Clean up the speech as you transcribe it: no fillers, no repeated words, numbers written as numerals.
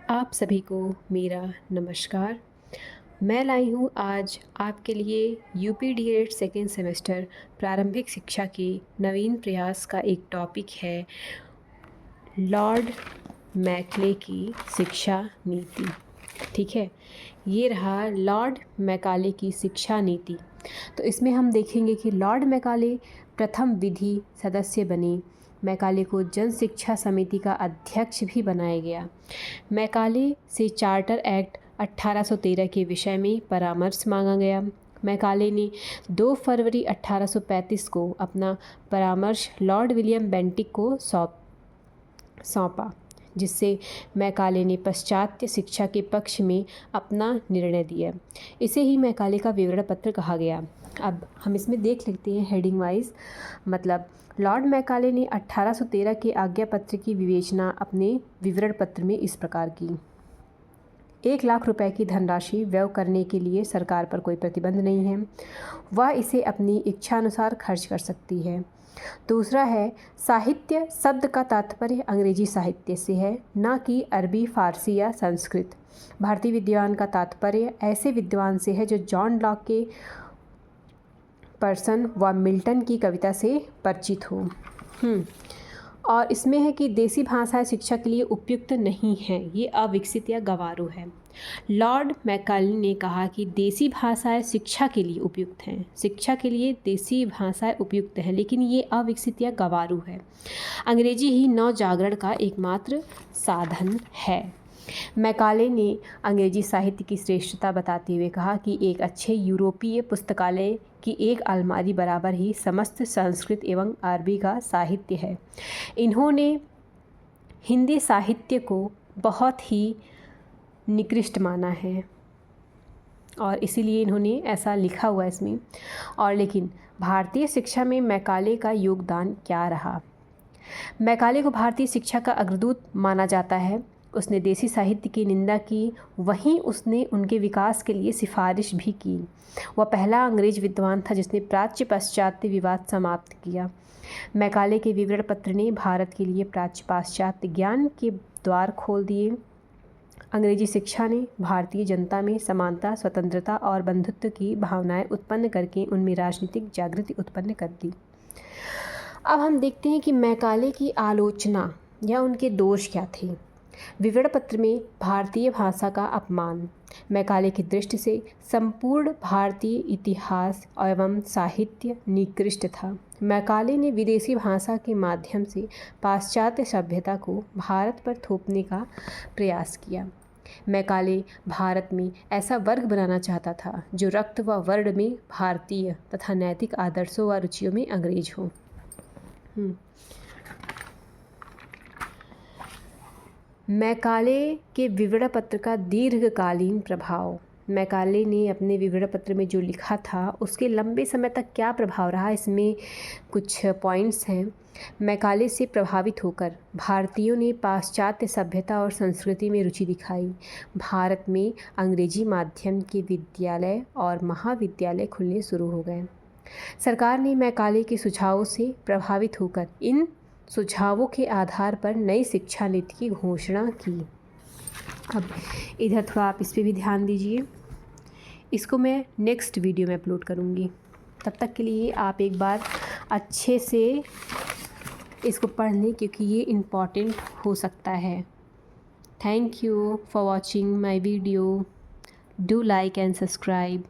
आप सभी को मेरा नमस्कार। मैं लाई हूँ आज आपके लिए यूपी डीएड सेकेंड सेमेस्टर प्रारंभिक शिक्षा के नवीन प्रयास का एक टॉपिक है लॉर्ड मैकले की शिक्षा नीति। ठीक है, ये रहा लॉर्ड मैकाले की शिक्षा नीति। तो इसमें हम देखेंगे कि लॉर्ड मैकाले प्रथम विधि सदस्य बने। मैकाले को जन शिक्षा समिति का अध्यक्ष भी बनाया गया। मैकाले से चार्टर एक्ट 1813 के विषय में परामर्श मांगा गया। मैकाले ने 2 फरवरी 1835 को अपना परामर्श लॉर्ड विलियम बेंटिक को सौंपा, जिससे मैकाले ने पाश्चात्य शिक्षा के पक्ष में अपना निर्णय दिया। इसे ही मैकाले का विवरण पत्र कहा गया। अब हम इसमें देख लेते हैं हेडिंग वाइज। मतलब लॉर्ड मैकाले ने 1813 के आज्ञा पत्र की विवेचना अपने विवरण पत्र में इस प्रकार की। 1 लाख रुपए की धनराशि व्यय करने के लिए सरकार पर कोई प्रतिबंध नहीं है, वह इसे अपनी इच्छानुसार खर्च कर सकती है। दूसरा है, साहित्य शब्द का तात्पर्य अंग्रेजी साहित्य से है, न कि अरबी, फारसी या संस्कृत। भारतीय विद्वान का तात्पर्य ऐसे विद्वान से है जो जॉन लॉक के पर्सन व मिल्टन की कविता से परिचित हो। और इसमें है कि देसी भाषाएं शिक्षा के लिए उपयुक्त नहीं हैं, ये अविकसित या गंवारू है। लॉर्ड मैकाले ने कहा कि देसी भाषाएं शिक्षा के लिए उपयुक्त हैं, शिक्षा के लिए देसी भाषाएं उपयुक्त हैं, लेकिन ये अविकसित या गंवारू है। अंग्रेजी ही नवजागरण का एकमात्र साधन है। मैकाले ने अंग्रेजी साहित्य की श्रेष्ठता बताते हुए कहा कि एक अच्छे यूरोपीय पुस्तकालय की एक अलमारी बराबर ही समस्त संस्कृत एवं अरबी का साहित्य है। इन्होंने हिंदी साहित्य को बहुत ही निकृष्ट माना है और इसीलिए इन्होंने ऐसा लिखा हुआ है इसमें। और लेकिन भारतीय शिक्षा में मैकाले का योगदान क्या रहा? मैकाले को भारतीय शिक्षा का अग्रदूत माना जाता है। उसने देसी साहित्य की निंदा की, वहीं उसने उनके विकास के लिए सिफारिश भी की। वह पहला अंग्रेज विद्वान था जिसने प्राच्य पाश्चात्य विवाद समाप्त किया। मैकाले के विवरण पत्र ने भारत के लिए प्राच्य पाश्चात्य ज्ञान के द्वार खोल दिए। अंग्रेजी शिक्षा ने भारतीय जनता में समानता, स्वतंत्रता और बंधुत्व की भावनाएं उत्पन्न करके उनमें राजनीतिक जागृति उत्पन्न कर दी। अब हम देखते हैं कि मैकाले की आलोचना या उनके दोष क्या थे। विवरण पत्र में भारतीय भाषा का अपमान। मैकाले की दृष्टि से संपूर्ण भारतीय इतिहास एवं साहित्य निकृष्ट था। मैकाले ने विदेशी भाषा के माध्यम से पाश्चात्य सभ्यता को भारत पर थोपने का प्रयास किया। मैकाले भारत में ऐसा वर्ग बनाना चाहता था जो रक्त व वर्ण में भारतीय तथा नैतिक आदर्शों व रुचियों में अंग्रेज हो। मैकाले के विवरण पत्र का दीर्घकालीन प्रभाव। मैकाले ने अपने विवरण पत्र में जो लिखा था उसके लंबे समय तक क्या प्रभाव रहा, इसमें कुछ पॉइंट्स हैं। मैकाले से प्रभावित होकर भारतीयों ने पाश्चात्य सभ्यता और संस्कृति में रुचि दिखाई। भारत में अंग्रेजी माध्यम के विद्यालय और महाविद्यालय खुलने शुरू हो गए। सरकार ने मैकाले के सुझावों से प्रभावित होकर इन सुझावों के आधार पर नई शिक्षा नीति की घोषणा की। अब इधर थोड़ा आप इस पर भी ध्यान दीजिए, इसको मैं नेक्स्ट वीडियो में अपलोड करूँगी। तब तक के लिए आप एक बार अच्छे से इसको पढ़ लें क्योंकि ये इम्पॉर्टेंट हो सकता है। Thank you for watching my video. Do like and subscribe.